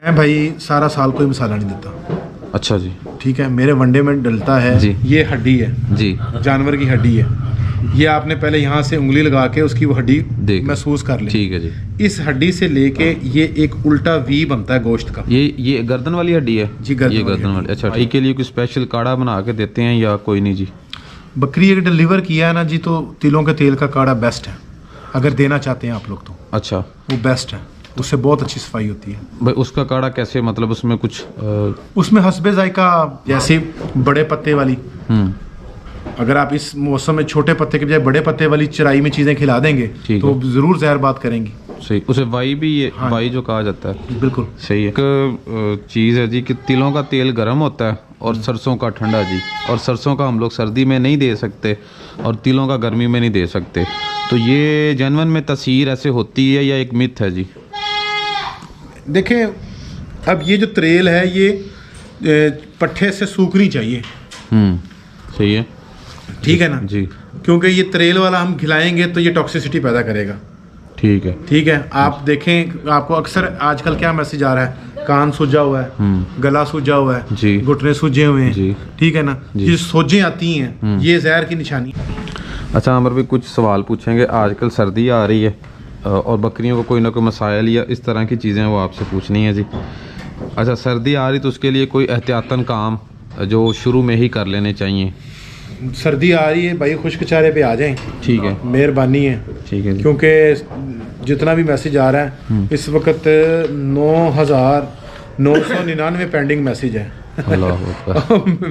मैं भाई सारा साल कोई मसाला नहीं देता। अच्छा जी। ठीक है, मेरे वनडे में डलता है जी। ये हड्डी है जी। जानवर की हड्डी है। ये आपने पहले यहाँ से उंगली लगा के उसकी वो हड्डी देख महसूस कर ली। ठीक है जी। इस हड्डी से लेके ये एक उल्टा वी बनता है गोश्त का। ये गर्दन वाली हड्डी है जी, गर्दन ये वाली गर्दन वाली। हड्डी। अच्छा ठीक है, लिए कोई स्पेशल काढ़ा बना के देते हैं या कोई नहीं जी? बकरी अगर डिलीवर किया है ना जी, तो तिलों के तेल का काढ़ा बेस्ट है। अगर देना चाहते हैं आप लोग तो अच्छा, वो बेस्ट है, उससे बहुत अच्छी सफाई होती है। भाई उसका काढ़ा कैसे, मतलब उसमें कुछ उसमें हस्बे जायका, जैसे बड़े पत्ते वाली, अगर आप इस मौसम में छोटे पत्ते के बजाय बड़े पत्ते वाली चराई में चीज़ें खिला देंगे तो ज़रूर जहर बात करेंगी। सही, उसे वाई भी ये वाई जो कहा जाता है। बिल्कुल सही है। एक चीज़ है जी कि तिलों का तेल गर्म होता है और सरसों का ठंडा जी, और सरसों का हम लोग सर्दी में नहीं दे सकते और तिलों का गर्मी में नहीं दे सकते, तो ये जनवन में तस्वीर ऐसे होती है या एक मिथ है जी? देखें, अब ये जो त्रेल है ये पट्ठे से सूखनी चाहिए। सही है, ठीक है ना जी, क्योंकि ये त्रेल वाला हम खिलाएंगे तो ये टॉक्सिसिटी पैदा करेगा। ठीक है, ठीक है। आप देखें, आपको अक्सर आजकल क्या मैसेज आ रहा है, कान सूजा हुआ है, गला सूजा हुआ है जी, घुटने सूजे हुए हैं जी, ठीक है ना, ये सोजें आती हैं, ये जहर की निशानी। अच्छा अमर भी कुछ सवाल पूछेंगे। आजकल सर्दी आ रही है और बकरियों को कोई ना कोई मसाइल या इस तरह की चीज़ें वो आपसे पूछनी है जी। अच्छा, सर्दी आ रही तो उसके लिए कोई एहतियातन काम जो शुरू में ही कर लेने चाहिए? सर्दी आ रही है भाई, खुश्क चारे पे आ जाएं। ठीक है, मेहरबानी है। ठीक है, क्योंकि जितना भी मैसेज आ रहा है इस वक्त 9,999 पेंडिंग मैसेज है।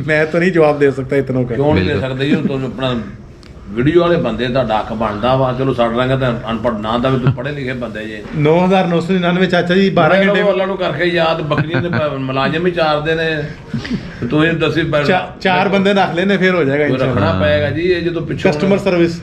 मैं तो नहीं जवाब दे सकता इतनों का। क्यों नहीं दे सकते जी? तो अपना वीडियो वाले बंदे ਦਾ ਡੱਕ ਬਣਦਾ ਵਾ। ਚਲੋ ਸਾਡਾ ਰੰਗ ਤਾਂ ਅਨਪੜ੍ਹ ਨਾ ਦਾ ਵੀ ਤੂੰ ਪੜ੍ਹੇ ਲਿਖੇ ਬੰਦੇ ਜੇ। 9,999 ਚਾਚਾ ਜੀ 12 ਘੰਟੇ ਅੱਲਾ ਨੂੰ ਕਰਕੇ ਯਾਦ, ਬੱਕਰੀਆਂ ਦੇ ਮੁਲਾਜ਼ਮ ਹੀ ਚਾਰਦੇ ਨੇ। ਤੁਸੀਂ ਦੱਸੀ ਚਾਰ ਬੰਦੇ ਰੱਖ ਲੈਣੇ ਫਿਰ ਹੋ ਜਾਏਗਾ ਇੰਸ਼ਾਅੱਲਾ। ਰੱਖਣਾ ਪਏਗਾ ਜੀ, ਇਹ ਜਦੋਂ ਪਿੱਛੋਂ ਕਸਟਮਰ ਸਰਵਿਸ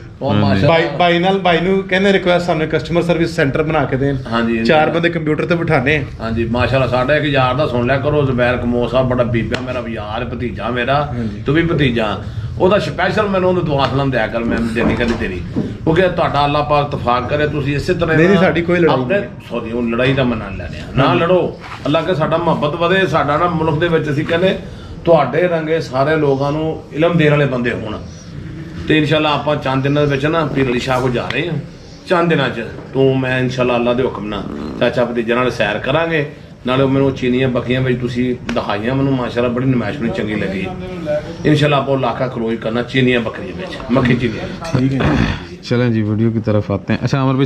ਬਾਈ ਨੂੰ ਕਹਿੰਦੇ ਰਿਕੁਐਸਟ ਸਾਨੂੰ ਕਸਟਮਰ ਸਰਵਿਸ ਸੈਂਟਰ ਬਣਾ ਕੇ ਦੇਣ। ਹਾਂਜੀ, 4 ਬੰਦੇ ਕੰਪਿਊਟਰ ਤੇ ਬਿਠਾਣੇ। ਹਾਂਜੀ ਮਾਸ਼ਾਅੱਲਾ। ਸਾਡਾ ਇੱਕ ਯਾਰ ਦਾ ਸੁਣ ਲਿਆ ਕਰੋ, ਜ਼ਬੈਰ ਕਮੋ ਸਾਹਿਬ, ਬੜਾ ਬੀਬਾ ਮੇਰਾ ਯਾਰ, ਭਤੀਜਾ ਮੇਰਾ, ਤੂੰ ਵੀ ਭਤੀਜਾ। ਉਹਦਾ ਸਪੈਸ਼ਲ ਮੈਨੂੰ ਉਹਨੂੰ ਦੁਆ ਸਲਾਮ ਦਿਆ ਕਰ, ਮੈਂ ਦੇਣੀ ਕਦੀ ਤੇਰੀ। ਉਹ ਕਿ ਤੁਹਾਡਾ ਅੱਲਾਹ ਪਾਕ ਇਤਫਾਕ ਕਰੇ, ਤੁਸੀਂ ਇਸੇ ਤਰ੍ਹਾਂ ਨਹੀਂ ਸਾਡੀ ਕੋਈ ਲੜਾਈ ਆਪਣੇ ਸੌਰੀ ਉਹ ਲੜਾਈ ਦਾ ਮਨਾ ਲੈਣੇ ਨਾ ਲੜੋ। ਅੱਲਾਹ ਕੇ ਸਾਡਾ ਮੁਹੱਬਤ ਵਧੇ, ਸਾਡਾ ਨਾ ਮੁਲਕ ਦੇ ਵਿੱਚ ਅਸੀਂ ਕਹਿੰਦੇ ਤੁਹਾਡੇ ਰੰਗੇ ਸਾਰੇ ਲੋਕਾਂ ਨੂੰ ਇਲਮ ਦੇਣ ਵਾਲੇ ਬੰਦੇ ਹੋਣ। ਤੇ ਇਨਸ਼ਾਅੱਲਾ ਆਪਾਂ ਚੰਦ ਦਿਨਾਂ ਦੇ ਵਿੱਚ ਨਾ ਪੀਰ ਅਲੀ ਸ਼ਾਹ ਕੋ ਜਾ ਰਹੇ ਹਾਂ। ਚੰਦ ਦਿਨਾਂ 'ਚ ਤੂੰ ਮੈਂ ਇਨਸ਼ਾਅੱਲਾ ਅੱਲਾਹ ਦੇ ਹੁਕਮ ਨਾਲ ਚਾਚਾ ਭਤੀਜਾ ਨਾਲ ਸੈਰ ਕਰਾਂਗੇ। ਨਾਲੇ ਮੈਨੂੰ ਚੀਨੀਆਂ ਬੱਕੀਆਂ ਵਿੱਚ ਤੁਸੀਂ ਦਿਖਾਈਆਂ, ਮੈਨੂੰ ਮਾਸ਼ਾਅੱਲਾ ਬੜੀ ਨਮਾਇਸ਼ ਮੈਨੂੰ ਚੰਗੀ ਲੱਗੀ। इंशाल्लाह आप इलाका क्लोज करना चीनिया बकरियां बेच मक्खी चीनिया। ठीक है, चलें जी वीडियो की तरफ आते हैं। अच्छा अमर भाई,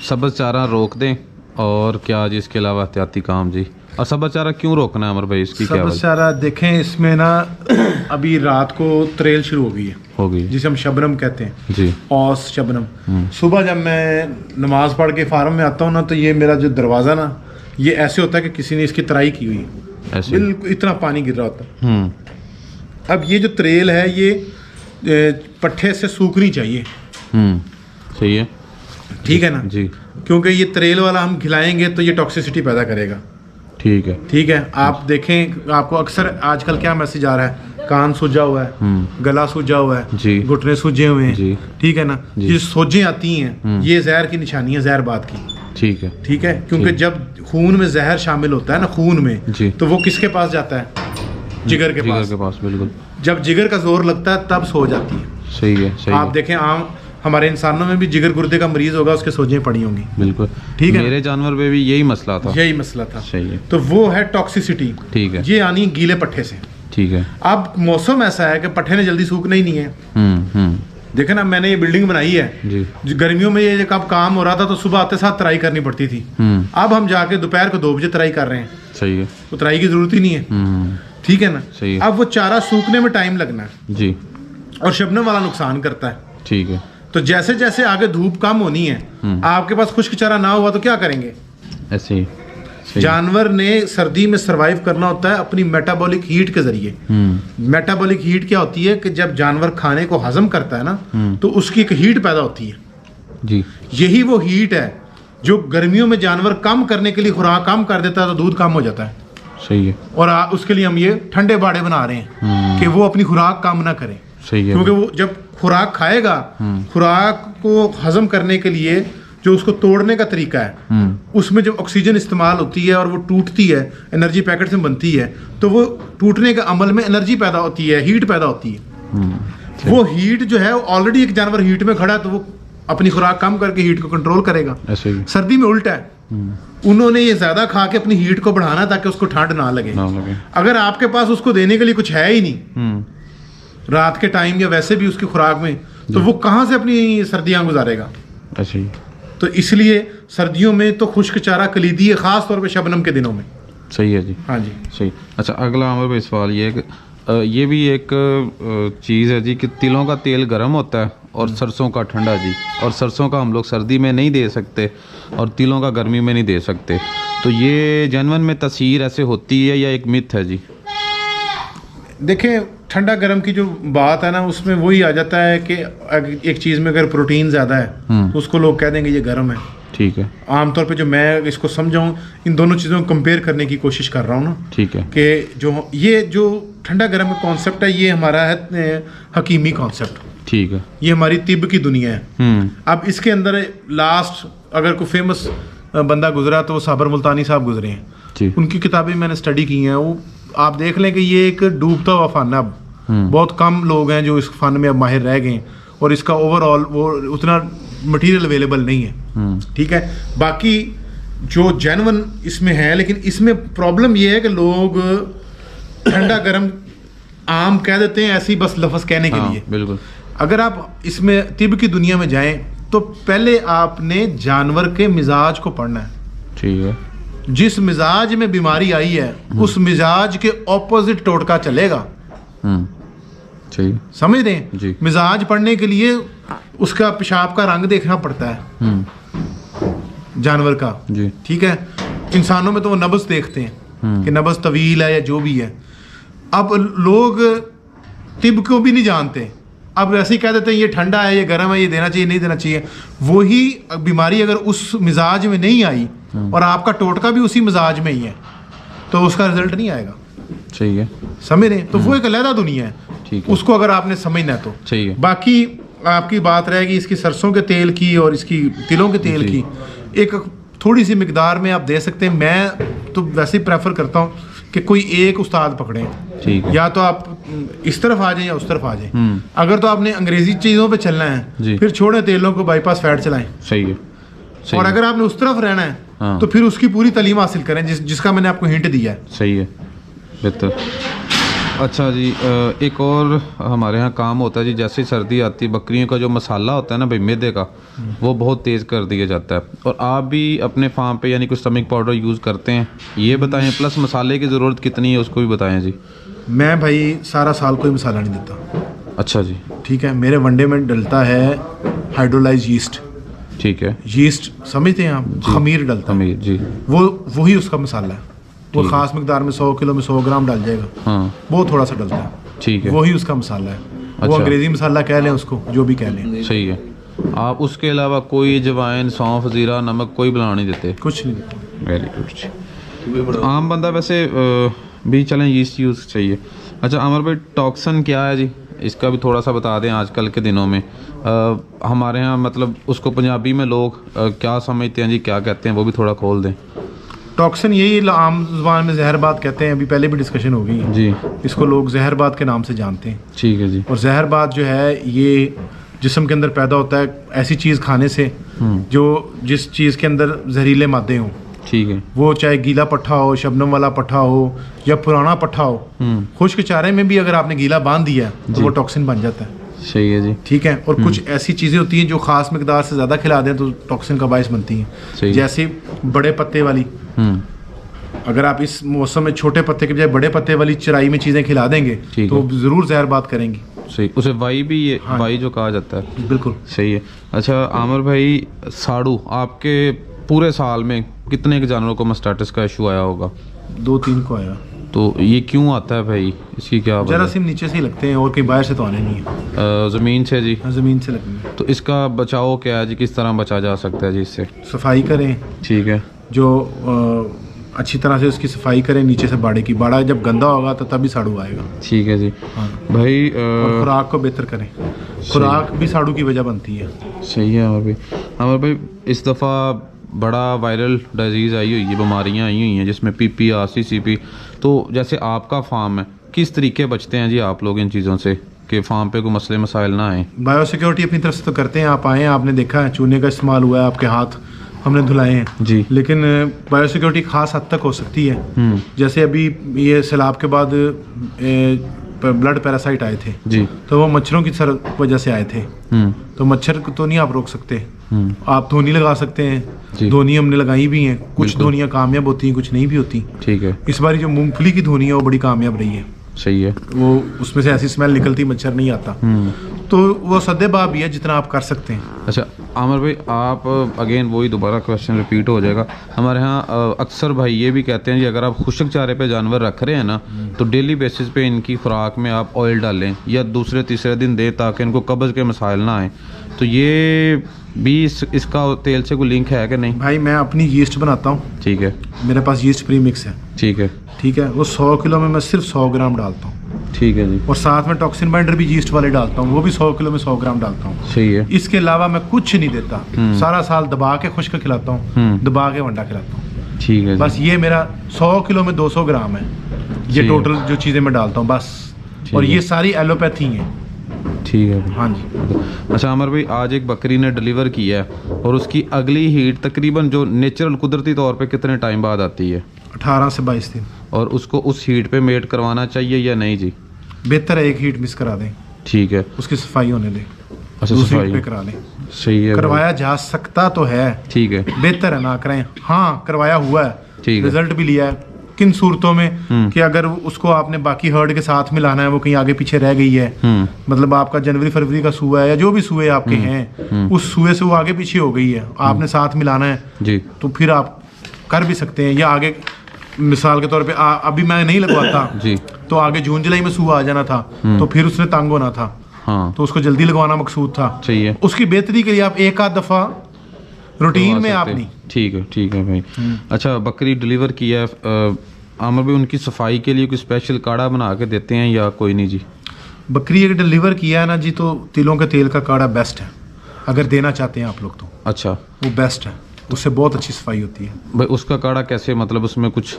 सब्ज़ चारा रोक दें और क्या जी इसके अलावा एहतियाती काम जी? और सब्ज़ चारा क्यों रोकना है अमर भाई, इसकी क्या? सब्ज़ चारा देखें, इसमें ना अभी रात को त्रेल शुरू हो गई जिसे हम शबनम कहते हैं जी, औस शबनम। सुबह जब मैं नमाज पढ़ के फार्म में आता हूँ ना, तो ये मेरा जो दरवाज़ा ना ये ऐसे होता है कि किसी ने इसकी तराई की हुई, बिल्कुल इतना पानी गिर रहा होता है। अब ये जो त्रेल है ये पट्ठे से सूखनी चाहिए। सही है, ठीक है ना जी, क्योंकि ये त्रेल वाला हम खिलाएंगे तो ये टॉक्सिसिटी पैदा करेगा। ठीक है, ठीक है। आप देखें, आपको अक्सर आजकल क्या मैसेज आ रहा है, कान सूजा हुआ है, गला सूजा हुआ है जी, घुटने सूजे हुए हैं। ठीक है ना, ये सोजें आती हैं, ये जहर की निशानी है, जहर बात की। ठीक है, ठीक है, क्योंकि जब खून में जहर शामिल होता है ना, खून में जी, तो वो किसके पास जाता है? जिगर के पास। बिल्कुल, जब जिगर का जोर लगता है तब सो जाती है। सही है, सही आप देखें, आम हमारे इंसानों में भी जिगर गुर्दे का मरीज होगा, उसके सोजें पड़ी होंगी। बिल्कुल, ठीक है। मेरे जानवर में भी यही मसला था। सही है, तो वो है टॉक्सिसिटी। ठीक है, ये आनी गीले पट्ठे से। ठीक है। अब मौसम ऐसा है कि पट्ठे ने जल्दी सूखना ही नहीं है। देखे ना, मैंने ये बिल्डिंग बनाई है जी, गर्मियों में ये कब काम हो रहा था तो सुबह आते साथ तराई करनी पड़ती थी। अब हम जाके दोपहर को 2 बजे तराई कर रहे हैं। सही है, तो तराई की जरूरत ही नहीं है। ठीक है ना, सही। अब वो चारा सूखने में टाइम लगना है जी, और शबनम वाला नुकसान करता है। ठीक है, तो जैसे जैसे आगे धूप कम होनी है, आपके पास खुश्क चारा ना हुआ तो क्या करेंगे? ऐसे ही जानवर ने सर्दी में सरवाइव करना होता है अपनी मेटाबॉलिक हीट के जरिए। मेटाबॉलिक हीट क्या होती है कि जब जानवर खाने को हजम करता है ना, तो उसकी एक हीट पैदा होती है जी। यही वो हीट है जो गर्मियों में जानवर कम करने के लिए खुराक कम कर देता है, तो दूध कम हो जाता है। सही है, और उसके लिए हम ये ठंडे बाड़े बना रहे हैं कि वो अपनी खुराक कम ना करे। सही है, क्योंकि वो जब खुराक खाएगा, खुराक को हजम करने के लिए जो उसको तोड़ने का तरीका है, उसमें जब ऑक्सीजन इस्तेमाल होती है और वो टूटती है, एनर्जी पैकेट से बनती है, तो वो टूटने के अमल में एनर्जी पैदा होती है, हीट पैदा होती है। वो हीट जो है ऑलरेडी एक जानवर हीट में खड़ा है, तो वो अपनी खुराक कम करके हीट को कंट्रोल करेगा। सर्दी में उल्टा है, उन्होंने ये ज्यादा खा के अपनी हीट को बढ़ाना ताकि उसको ठंड ना लगे। अगर आपके पास उसको देने के लिए कुछ है ही नहीं रात के टाइम या वैसे भी उसकी खुराक में, तो वो कहाँ से अपनी सर्दियां गुजारेगा। तो इसलिए सर्दियों में तो खुश्क चारा कलीदी है, खास तौर पे शबनम के दिनों में। सही है जी, हाँ जी सही। अच्छा, अगला आमिर भाई सवाल ये है कि ये भी एक चीज़ है जी कि तिलों का तेल गर्म होता है और सरसों का ठंडा जी, और सरसों का हम लोग सर्दी में नहीं दे सकते और तिलों का गर्मी में नहीं दे सकते, तो ये जनवन में तस्वीर ऐसे होती है या एक मिथ है जी? देखें, ठंडा गर्म की जो बात है ना, उसमें वही आ जाता है कि एक चीज़ में अगर प्रोटीन ज़्यादा है तो उसको लोग कह देंगे ये गर्म है। ठीक है। आमतौर पे जो मैं इसको समझाऊं, इन दोनों चीज़ों को कंपेयर करने की कोशिश कर रहा हूँ ना। ठीक है। कि जो ठंडा गर्म का कॉन्सेप्ट है, ये हमारा है हकीमी कॉन्सेप्ट। ठीक है। ये हमारी तिब की दुनिया है। अब इसके अंदर लास्ट अगर कोई फेमस बंदा गुजरा तो वो साबर मुल्तानी साहब गुजरे हैं। उनकी किताबें मैंने स्टडी की हैं। वो आप देख लें कि ये एक डूबता हुआ फन है। अब बहुत कम लोग हैं जो इस फन में अब माहिर रह गए, और इसका ओवरऑल वो उतना मटेरियल अवेलेबल नहीं है। ठीक है। बाकी जो जेन्युइन इसमें है, लेकिन इसमें प्रॉब्लम ये है कि लोग ठंडा गर्म आम कह देते हैं ऐसी बस लफ्ज़ कहने के लिए। बिल्कुल। अगर आप इसमें तिब की दुनिया में जाएं तो पहले आपने जानवर के मिजाज को पढ़ना है। ठीक है। जिस मिजाज में बीमारी आई है उस मिजाज के ऑपोजिट टोटका चलेगा। समझ दें जी। मिजाज पढ़ने के लिए उसका पेशाब का रंग देखना पड़ता है जानवर का जी। ठीक है। इंसानों में तो वो नब्ज़ देखते हैं कि नब्ज़ तवील है या जो भी है। अब लोग तिब को भी नहीं जानते, अब ऐसे ही कह देते हैं ये ठंडा है, ये गर्म है, ये देना चाहिए, नहीं देना चाहिए। वही बीमारी अगर उस मिजाज में नहीं आई और आपका टोटका भी उसी मिजाज में ही है तो उसका रिजल्ट नहीं आएगा। सही है। समझ रहे हैं? तो वो एक अलग दुनिया है। ठीक है। उसको अगर आपने समझना है तो सही है। बाकी आपकी बात रहेगी इसकी सरसों के तेल की और इसकी तिलों के तेल की एक थोड़ी सी मिकदार में आप दे सकते हैं। मैं तो वैसे ही प्रेफर करता हूँ कि कोई एक उस्ताद पकड़ें। ठीक है। या तो आप इस तरफ आ जाएं या उस तरफ आ जाएं। अगर तो आपने अंग्रेजी चीज़ों पे चलना है फिर छोड़े तेलों को, बाईपास फैट चलाएं। सही है। और अगर आपने उस तरफ रहना है तो फिर उसकी पूरी तालीम हासिल करें जिसका मैंने आपको हिंट दिया है। सही है, बेहतर। अच्छा जी, एक और हमारे यहाँ काम होता है जी, जैसे ही सर्दी आती है बकरियों का जो मसाला होता है ना भाई मैदे का, वो बहुत तेज़ कर दिया जाता है। और आप भी अपने फार्म पे यानी कुछ स्टमिक पाउडर यूज़ करते हैं, ये बताएं। प्लस मसाले की ज़रूरत कितनी है उसको भी बताएं जी। मैं भाई सारा साल कोई मसाला नहीं देता। अच्छा जी। ठीक है। मेरे वनडे में डलता है हाइड्रोलाइज यीस्ट। ठीक है। यीस्ट समझते हैं आप? खमीर डलता है। खमीर जी। वही उसका मसाला है। वो खास मिकदार में 100 किलो में 100 ग्राम डाल जाएगा। हाँ। बहुत थोड़ा सा डलता है। ठीक है। वही उसका मसाला है। अच्छा। वो अंग्रेजी मसाला कह लें उसको, जो भी कह लें। सही है। आप उसके अलावा कोई जवाइन, सौंफ, जीरा, नमक कोई बुला नहीं देते? कुछ नहीं देते। Very good. आम बंदा वैसे भी चलें यीस्ट यूज़ चाहिए। अच्छा अमर भाई, टॉक्सन क्या है जी? इसका भी थोड़ा सा बता दें। आजकल के दिनों में हमारे यहाँ मतलब उसको पंजाबी में लोग क्या समझते हैं जी, क्या कहते हैं, वो भी थोड़ा खोल दें। टॉक्सिन यही आम ज़ुबान में जहरबात कहते हैं। अभी पहले भी डिस्कशन हो गई जी। इसको लोग जहरबात के नाम से जानते हैं। ठीक है जी। और जहरबात जो है ये जिस्म के अंदर पैदा होता है ऐसी चीज़ खाने से जो जिस चीज़ के अंदर जहरीले मादे हों। ठीक है। वो चाहे गीला पट्ठा हो, शबनम वाला पट्ठा हो या पुराना पट्ठा हो। खुश्क चारे में भी अगर आपने गीला बांध दिया तो वो टॉक्सिन बन जाता है। सही है जी। ठीक है। और कुछ ऐसी चीज़ें होती हैं जो ख़ास मिकदार से ज़्यादा खिला दें तो टॉक्सिन का बायस बनती हैं। जैसे बड़े पत्ते वाली, अगर आप इस मौसम में छोटे पत्ते के बजाय बड़े पत्ते वाली चराई में चीज़ें खिला देंगे तो ज़रूर जहर बात करेंगी। सही। उसे वाई भी ये वाई जो कहा जाता है। बिल्कुल सही है। अच्छा आमिर भाई, साड़ू आपके पूरे साल में कितने के जानवरों को मास्टाइटिस का इशू आया होगा? 2-3 को आया। तो ये क्यों आता है भाई, इसकी क्या वजह? जरासीम नीचे से ही लगते हैं और कहीं बाहर से तो आने नहीं है। ज़मीन से जी? ज़मीन से लगते हैं। तो इसका बचाव क्या है जी, किस तरह बचा जा सकता है जी इससे? सफाई करें। ठीक है। जो अच्छी तरह से उसकी सफाई करें नीचे से बाड़े की। बाड़ा जब गंदा होगा तो तभी साड़ू आएगा। ठीक है जी। हाँ भाई और खुराक को बेहतर करें, खुराक भी साड़ू की वजह बनती है। सही है। अमर भाई इस दफ़ा बड़ा वायरल डिजीज़ आई हुई है, बीमारियां आई हुई हैं जिसमें PPR CCP, तो जैसे आपका फार्म है किस तरीके बचते हैं जी आप लोग इन चीज़ों से कि फार्म पे कोई मसले मसाइल ना आए? बायो सिक्योरिटी अपनी तरफ से तो करते हैं। आप आए हैं, आपने देखा है चूने का इस्तेमाल हुआ है, आपके हाथ हमने धुलाए हैं जी। लेकिन बायो सिक्योरिटी खास हद तक हो सकती है। जैसे अभी ये सैलाब के बाद ब्लड पैरासाइट आए थे जी, तो वो मच्छरों की वजह से आए थे। तो मच्छर को तो नहीं आप रोक सकते, आप धोनी लगा सकते हैं। धोनी हमने लगाई भी हैं, कुछ धोनियाँ कामयाब होती हैं, कुछ नहीं भी होती। ठीक है। इस बार जो मूंगफली की धोनी है वो बड़ी कामयाब रही है। सही है। वो उसमें से ऐसी स्मेल निकलती, मच्छर नहीं आता। तो वो सद्देबाब भी है जितना आप कर सकते हैं। अच्छा आमिर भाई, आप अगेन वही दोबारा क्वेश्चन रिपीट हो जाएगा। हमारे यहाँ अक्सर भाई ये भी कहते हैं जी अगर आप खुशक चारे पे जानवर रख रहे हैं ना तो डेली बेसिस पे इनकी खुराक में आप ऑयल डालें या दूसरे तीसरे दिन दें ताकि इनको कब्ज़ के मसाइल ना आए। तो ये भी इसका तेल से कोई लिंक है कि नहीं? भाई मैं अपनी यीस्ट बनाता हूँ। ठीक है। मेरे पास यीस्ट प्री मिक्स है। ठीक है। ठीक है, वो 100 किलो में मैं सिर्फ 100 ग्राम डालता हूँ। ठीक है जी। और साथ में टॉक्सिन बाइंडर भी यीस्ट वाले डालता हूँ, वो भी 100 किलो में 100 ग्राम डालता हूँ। सही है। इसके अलावा मैं कुछ नहीं देता, सारा साल दबा के खुश्क खिलाता हूँ, दबा के वंडा खिलाता हूँ। ठीक है। बस ये मेरा 100 किलो में 200 ग्राम है, ये टोटल जो चीज़ें मैं डालता हूँ बस। और ये सारी एलोपैथी हैं। ठीक है। हाँ जी। अच्छा अमर भाई, आज एक बकरी ने डिलीवर किया है और उसकी अगली हीट तकरीबन जो नेचुरल कुदरती तौर पे कितने टाइम बाद आती है? 18 से 22 दिन। और उसको उस हीट पे मेट करवाना चाहिए या नहीं जी? बेहतर है एक हीट मिस करा दें। ठीक है। उसकी सफाई होने दें। अच्छा, दूसरी सफाई पे करा लें। सही है। करवाया जा सकता तो है। ठीक है। बेहतर है ना कराएं। हाँ करवाया हुआ है, ठीक है। रिजल्ट भी लिया है। किन सूरतों में कि अगर उसको आपने बाकी हर्ड के साथ मिलाना है, वो कहीं आगे पीछे रह गई है, मतलब आपका जनवरी फरवरी का सूआ है या जो भी सूए आपके हैं, उस सूए से वो आगे पीछे हो गई है, आपने साथ मिलाना है जी, तो फिर आप कर भी सकते हैं। या आगे मिसाल के तौर पे अभी मैं नहीं लगवाता जी, तो आगे जून जुलाई में सूआ आ जाना था, तो फिर उसने तंग होना था। हाँ, तो उसको जल्दी लगवाना मकसूद था। सही है। उसकी बेहतरी के लिए आप एक आध दफा रूटीन में आप नहीं। ठीक है भाई। अच्छा बकरी डिलीवर किया है आमिर भाई, उनकी सफाई के लिए कोई स्पेशल काढ़ा बना के देते हैं या कोई नहीं जी? बकरी अगर डिलीवर किया है ना जी, तो तिलों के तेल का काढ़ा बेस्ट है अगर देना चाहते हैं आप लोग तो। अच्छा, वो बेस्ट है, उससे बहुत अच्छी सफाई होती है। भाई उसका काढ़ा कैसे, मतलब उसमें कुछ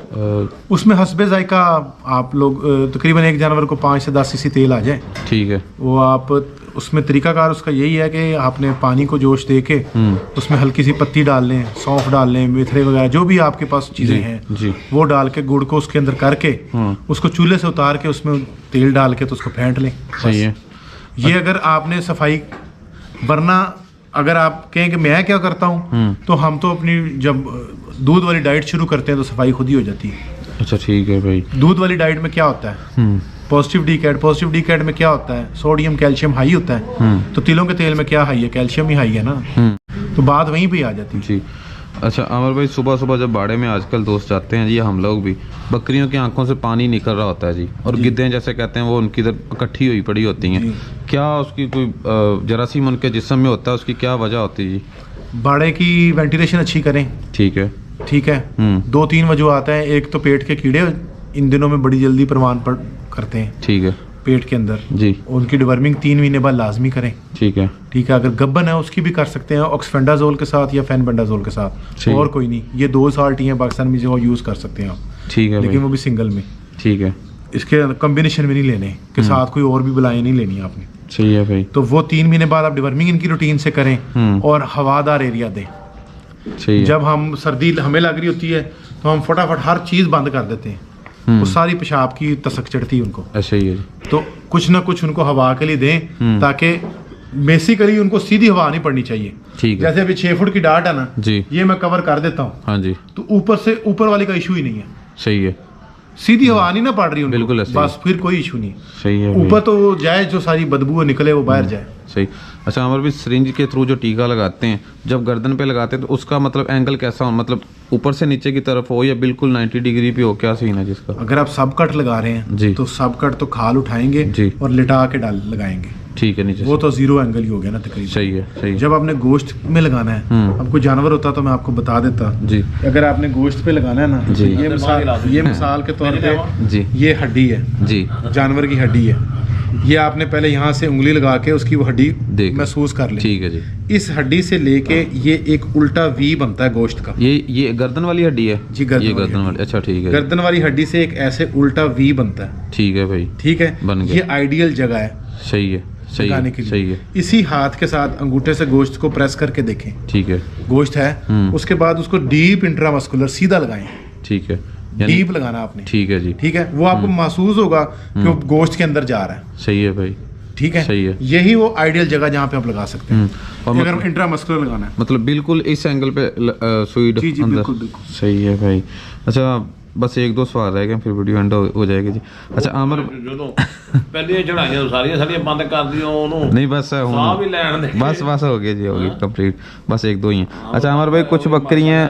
उसमें हस्बे जायका आप लोग तकरीबन एक जानवर को 5 से 10 सीसी तेल आ जाए। ठीक है। वो आप उसमें तरीकाकार उसका यही है कि आपने पानी को जोश दे के उसमें हल्की सी पत्ती डाल लें, सौंफ डाल लें, मेथरे वगैरह जो भी आपके पास चीज़ें हैं जी, वो डाल के गुड़ को उसके अंदर करके उसको चूल्हे से उतार के उसमें तेल डाल के तो उसको फेंट लें। सही है। ये अगर आपने सफाई, वरना अगर आप कहें कि मैं क्या करता हूँ, तो हम तो अपनी जब दूध वाली डाइट शुरू करते हैं तो सफाई खुद ही हो जाती है। अच्छा ठीक है भाई। दूध वाली डाइट में क्या होता है, पॉजिटिव डीकैट में क्या होता है, सोडियम कैल्शियम हाई होता है। तो तिलों के तेल में क्या हाई है, कैल्शियम ही हाई है ना, तो बात वहीं पे आ जाती है जी। अच्छा अमर भाई, सुबह सुबह जब बाड़े में आजकल दोस्त जाते हैं जी, हम लोग भी, बकरियों की आंखों से पानी निकल रहा होता है जी, और गिद्दें जैसे कहते हैं वो उनकी इधर इकट्ठी हुई पड़ी होती हैं। क्या उसकी कोई जरासीम उनके जिस्म में होता है, उसकी क्या वजह होती है जी? बाड़े की वेंटिलेशन अच्छी करें। ठीक है। 2-3 वजूहात हैं। एक तो पेट के कीड़े इन दिनों में बड़ी जल्दी परवान करते हैं। ठीक है। पेट के अंदर जी, उनकी डिवर्मिंग 3 महीने बाद लाजमी करें। ठीक है। अगर गब्बन है उसकी भी कर सकते हैं ऑक्सफेंडाजोल के साथ या फेनबेंडाजोल के साथ, और कोई नहीं। ये 2 साल्ट ही हैं पाकिस्तान में जो यूज़ कर सकते हैं आप। ठीक है, लेकिन वो भी सिंगल में। ठीक है। इसके कॉम्बिनेशन में नहीं लेने के साथ कोई और भी बलाएं नहीं लेनी आपने। सही है भाई। तो वो 3 महीने बाद आप डिवर्मिंग इनकी रूटीन से करें और हवादार एरिया दें। सही है। जब हम सर्दी हमें लग रही होती है तो हम फटाफट हर चीज़ बंद कर देते हैं, वो सारी पेशाब की तसक चढ़ती है उनको। ऐसा ही है। तो कुछ ना कुछ उनको हवा के लिए दें ताकि बेसिकली उनको सीधी हवा नहीं पड़नी चाहिए। ठीक है। जैसे अभी 6 फुट की डाट है ना जी, ये मैं कवर कर देता हूँ। हाँ जी। तो ऊपर वाली का इशू ही नहीं है। सही है। सीधी हवा नहीं ना पड़ रही उनको, बिल्कुल बस फिर कोई इशू नहीं। सही है। ऊपर तो वो जाए, जो सारी बदबू निकले वो बाहर जाए। सही। अच्छा अमर भी, सिरिंज के थ्रू जो टीका लगाते हैं, जब गर्दन पे लगाते हैं तो उसका मतलब एंगल कैसा हो, मतलब ऊपर से नीचे की तरफ हो या बिल्कुल 90 डिग्री पे हो, क्या सीन है जिसका? अगर आप सब कट लगा रहे हैं जी, तो सब कट तो खाल उठाएंगे जी और लिटा के लगाएंगे। ठीक है, नीचे वो तो 0 एंगल ही हो गया ना तकरीबन। सही है, सही है। जब आपने गोश्त में लगाना है, अब कोई जानवर होता तो मैं आपको बता देता जी। अगर आपने गोश्त पे लगाना है ना, जी। ये मिसाल के तौर पे जी ये हड्डी है जी, जानवर की हड्डी है, ये आपने पहले यहाँ से उंगली लगा के उसकी वो हड्डी देख महसूस कर ली। ठीक है जी। इस हड्डी से लेके ये एक उल्टा वी बनता है गोश्त का। ये गर्दन वाली हड्डी है जी, गर्दन ये वाली गर्दन वाली, अच्छा ठीक है। गर्दन वाली हड्डी से एक ऐसे उल्टा वी बनता है। ठीक है भाई, ठीक है, बन गया। ये आइडियल जगह है सही है, सही लगाने है, के लिए। सही है। इसी हाथ के साथ अंगूठे से गोश्त को प्रेस करके देखें, ठीक है, गोश्त है, उसके बाद उसको डीप इंट्रामस्कुलर सीधा लगाएं। ठीक है, डीप लगाना आपने। ठीक है जी। ठीक है, वो आपको महसूस होगा कि वो गोश्त के अंदर जा रहा है। सही है भाई, ठीक है, सही है। यही वो आइडियल जगह जहाँ पे आप लगा सकते हैं। और अगर इंट्रामस्कुलर लगाना है, मतलब बिल्कुल इस एंगल पे सुई जी जी, अंदर। बिल्कुल बिल्कुल। सही है भाई। अच्छा बस 1-2 सवाल रह गए फिर वीडियो एंड हो जाएगी जी। अच्छा आमर ਜਦੋਂ ਪਹਿਲੀਆਂ ਚੜਾਈਆਂ ਸਾਰੀਆਂ ਬੰਦ ਕਰ ਦਿਓ ਉਹਨੂੰ, नहीं बस है ਸਾਹ ਵੀ ਲੈਣ ਦੇ। बस हो गया जी, हो गया कंप्लीट, बस 1-2 ही हैं। अच्छा आमर भाई कुछ बकरियां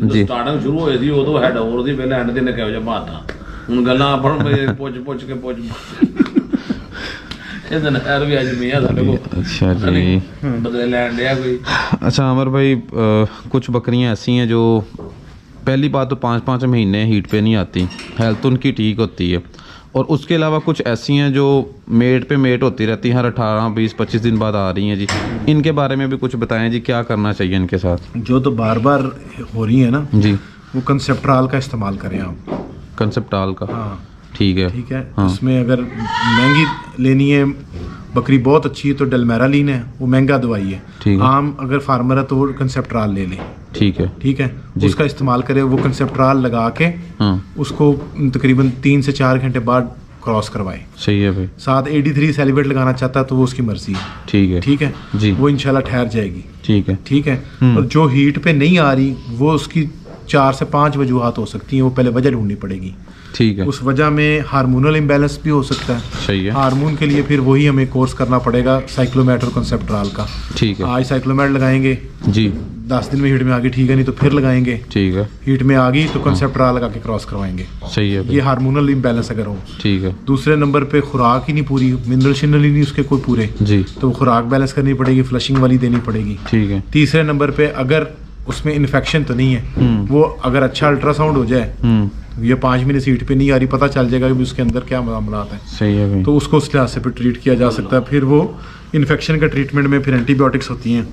जी, ਸਟਾਰਟਿੰਗ ਸ਼ੁਰੂ ਹੋਈ ਸੀ ਉਦੋਂ ਹੈਡ ਹੋਰ ਦੀ, ਪਹਿਲਾਂ ਐਂਡ ਦੇ ਨੇ ਕਿਹੋ ਜਿਹਾ ਬਾਤਾ, ਹੁਣ ਗੱਲਾਂ ਆਪਾਂ ਪੁੱਛ ਕੇ ਇਹ ਦਿਨ ਯਾਰ ਵੀ ਅੱਜ ਮੀਆਂ ਸਾਡੇ ਕੋਲ अच्छा जी। ਬਦਲੇ ਲੈਣ ਡਿਆ ਕੋਈ। अच्छा अमर भाई कुछ बकरियां ऐसी हैं जो पहली बात तो 5-5 महीने हीट पे नहीं आती, हेल्थ उनकी ठीक होती है, और उसके अलावा कुछ ऐसी हैं जो मेट पे मेट होती रहती हैं, हर 18-20-25 दिन बाद आ रही हैं जी। इनके बारे में भी कुछ बताएं जी, क्या करना चाहिए इनके साथ? जो तो बार बार हो रही है ना जी, वो कंसेप्ट्राल का इस्तेमाल करें आप। कंसेप्टाल का, हाँ ठीक है, ठीक है। हाँ। उसमें अगर महंगी लेनी है, बकरी बहुत अच्छी है तो डेलमेरालीन है, वो महंगा दवाई है। ठीक है। आम अगर फार्मर है तो वो कंसेप्ट्राल ले लें। ठीक है, ठीक है, जी। उसका इस्तेमाल करें। वो कंसेप्ट्राल लगा के हाँ उसको तकरीबन 3 से 4 घंटे बाद क्रॉस करवाए। सही है भाई, साथ 83 सेलिब्रेट लगाना चाहता है तो वो उसकी मर्जी है। ठीक है, ठीक है जी। वो इंशाल्लाह ठहर जाएगी। ठीक है, ठीक है। और जो हीट पे नहीं आ रही वो उसकी 4 से 5 वजूहात हो सकती हैं। वो पहले वजह ढूंढनी पड़ेगी। ठीक है, उस वजह में हार्मोनल इम्बैलेंस भी हो सकता है। सही है, हार्मोन के लिए फिर वही हमें कोर्स करना पड़ेगा साइक्लोमेट और कंसेप्ट्राल का। ठीक है आज साइक्लोमेट लगाएंगे, जी, 10 दिन में हीट में आ गई ठीक है, नहीं तो फिर लगाएंगे। ठीक है, हीट में आ गई तो कंसेप्ट्राल लगा के क्रॉस करवाएंगे। सही है भाई, ये हार्मोनल इम्बैलेंस अगर हो। ठीक है दूसरे नंबर पे खुराक ही नहीं पूरी, मिनरल शिनरल ही नहीं उसके कोई पूरे, जी, तो खुराक बैलेंस करनी पड़ेगी, फ्लशिंग वाली देनी पड़ेगी। ठीक है, तीसरे नंबर पे अगर उसमें इन्फेक्शन तो नहीं है, वो अगर अच्छा अल्ट्रासाउंड हो जाए, ये 5 महीने सीट पे नहीं आ रही, पता चल जाएगा कि उसके अंदर क्या मामला है। सही है भाई, तो उसको उस लिहाज से फिर ट्रीट किया जा सकता है। फिर वो इन्फेक्शन का ट्रीटमेंट में फिर एंटीबायोटिक्स होती हैं,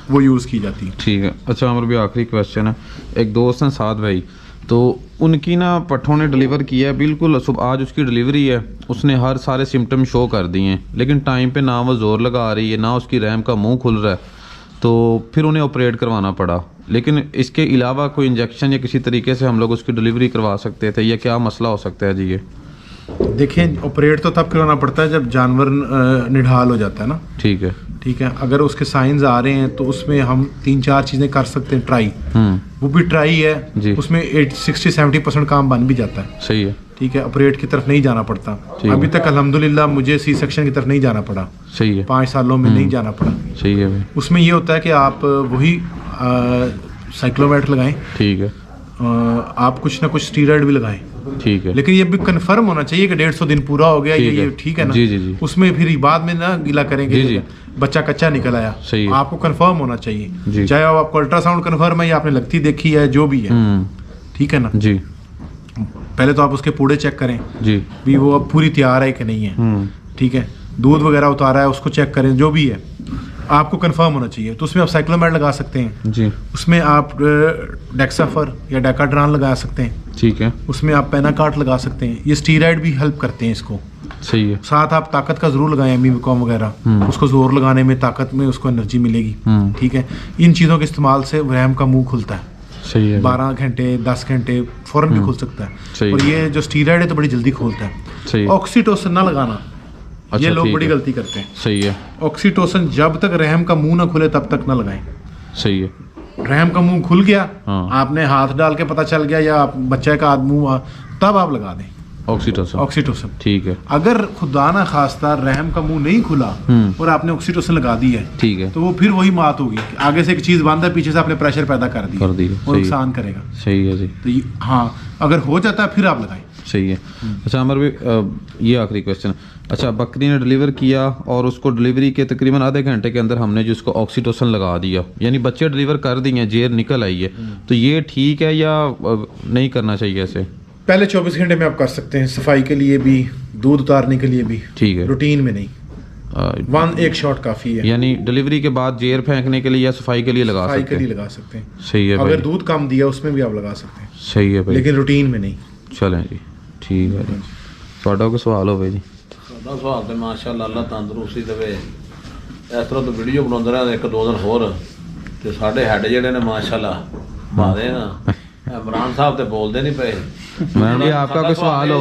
वो यूज़ की जाती है। ठीक है। अच्छा हमारा भी आखिरी क्वेश्चन है, एक दोस्त हैं साथ भाई, तो उनकी ना पट्ठों ने डिलीवर किया है, बिल्कुल सुबह आज उसकी डिलीवरी है, उसने हर सारे सिम्टम शो कर दिए हैं, लेकिन टाइम पे ना वो जोर लगा रही है, ना उसकी रैम का मुंह खुल रहा है, तो फिर उन्हें ऑपरेट करवाना पड़ा। लेकिन इसके अलावा कोई इंजेक्शन या किसी तरीके से हम लोग उसकी डिलीवरी करवा सकते थे, या क्या मसला हो सकता है जी ये? देखें, ऑपरेट तो तब करवाना पड़ता है जब जानवर निढाल हो जाता है ना। ठीक है, ठीक है। अगर उसके साइंस आ रहे हैं तो उसमें हम 3-4 चीज़ें कर सकते हैं ट्राई। वो भी ट्राई है जी। उसमें 60-70% काम बन भी जाता है। सही है, ठीक है, ऑपरेट की तरफ नहीं जाना पड़ता। ठीक अभी है। तक अल्हम्दुलिल्लाह मुझे सी सेक्शन की तरफ नहीं जाना पड़ा, सही है, 5 सालों में नहीं जाना पड़ा। सही है भाई, उसमें ये होता है कि आप वही साइक्लोमेट लगाएं, ठीक है, आप कुछ ना कुछ स्टीरॉयड भी लगाएं, ठीक है, लेकिन ये भी कंफर्म होना चाहिए कि 150 दिन पूरा हो गया, ठीक ये है। ठीक है ना। जी, जी, जी। उसमें फिर बाद में ना गिला करेंगे, जी, जी। बच्चा कच्चा निकल आया। सही है। आपको कंफर्म होना जी। चाहिए, चाहे आपको अल्ट्रासाउंड कंफर्म है या आपने लगती देखी है, जो भी है, ठीक है ना। जी, पहले तो आप उसके पूड़े चेक करें जी, भी वो अब पूरी तैयार है कि नहीं है। ठीक है, दूध वगैरह उतारा है उसको चेक करें, जो भी है आपको कंफर्म होना चाहिए। तो उसमें आप साइक्लोमेट लगा सकते हैं, जी, उसमें आप डेक्साफर या डेकाड्रान लगा सकते हैं, ठीक है, उसमें आप पेनाकार्ट लगा सकते हैं। ये स्टीरॉयड भी हेल्प करते हैं इसको। सही है, साथ आप ताकत का जरूर लगाएं, एमीविकॉम वगैरह, उसको जोर लगाने में, ताकत में उसको एनर्जी मिलेगी। ठीक है, इन चीज़ों के इस्तेमाल से रैम का मुंह खुलता है। सही है, 12 घंटे 10 घंटे फौरन भी खुल सकता सही है। और ये जो स्टीरॉयड है तो बड़ी जल्दी खोलता है। सही है, ऑक्सीटोसिन ना लगाना, अच्छा, ये लोग ठीक बड़ी है। गलती करते हैं। सही है, ऑक्सीटोसिन जब तक रहम का मुंह ना खुले तब तक ना लगाएं। सही है, रहम का मुंह खुल गया, हाँ। आपने हाथ डाल के पता चल गया या बच्चे का मुंह, तब आप लगा दें ऑक्सीटोसिन, ऑक्सीटोसिन। ठीक है, अगर खुदा ना खास्ता रहम का मुंह नहीं खुला और आपने ऑक्सीटोसिन लगा दी है, ठीक है, तो वो फिर वही मात होगी, आगे से एक चीज बंद है, पीछे से आपने प्रेशर पैदा कर दी कर दी है, और सही है। नुकसान करेगा। सही है जी। तो हाँ, अगर हो जाता है फिर आप लगाएं। सही है। अच्छा अमर भाई, ये आखिरी क्वेश्चन। अच्छा, बकरी ने डिलीवर किया और उसको डिलीवरी के तकरीबन आधे घंटे के अंदर हमने जिसको ऑक्सीटोसिन लगा दिया, यानी बच्चे डिलीवर कर दिए हैं, जेर निकल आई है, तो ये ठीक है या नहीं करना चाहिए ऐसे? पहले 24 घंटे में आप कर सकते हैं, सफाई के लिए भी, दूध उतारने के लिए भी, ठीक है। रूटीन में नहीं, एक शॉट काफी है। यानी डिलीवरी के बाद जेर फेंकने के लिए या सफाई के लिए लगा सफाई सकते के हैं? लिए लगा सकते हैं। सही है भाई। अगर दूध कम दिया उसमें भी आप लगा सकते हैं। सही है भाई, लेकिन रूटीन में नहीं। चलें जी, ठीक है जी। ਤੁਹਾਡਾ ਕੋਈ ਸਵਾਲ ਹੋਵੇ ਜੀ? ਸਾਡਾ ਸਵਾਲ ਤੇ ਮਾਸ਼ਾਅੱਲਾ ਅੱਲਾ ਤੰਦਰੁਸਤੀ ਦੇਵੇ। ਇਸ ਤਰ੍ਹਾਂ ਤੋਂ ਵੀਡੀਓ ਬਣਾਉਂਦੇ ਰਹੇ ਇੱਕ ਦੋ ਦਿਨ ਹੋਰ ਤੇ ਸਾਡੇ ਹੈਡ ਜਿਹੜੇ ਨੇ ਮਾਸ਼ਾਅੱਲਾ ਬਾਦੇ ਨਾ इमरान साहब तो बोलते नहीं पे। मैम जी आपका कोई सवाल हो?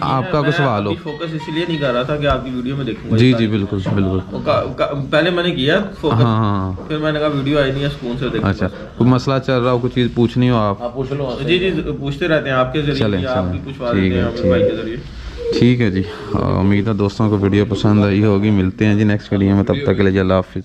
आपका कोई सवाल हो? फोकस इसलिए नहीं कर रहा था कि आपकी वीडियो में देखूंगा। जी जी बिल्कुल बिल्कुल। पहले मैंने किया फोकस, हाँ, फिर मैंने कहा वीडियो आई नहीं है, सुकून से देखूंगा। अच्छा, कोई मसला चल रहा हो, कोई चीज़ पूछनी हो आप पूछ लो। जी जी पूछते रहते हैं आपके जरिए, आपकी कुछ बात भाई के जरिए। ठीक है जी। उम्मीद है दोस्तों को वीडियो पसंद आई होगी। मिलते हैं जी नेक्स्ट वीडियो में, तब तक के लिए अल्लाह हाफिज़।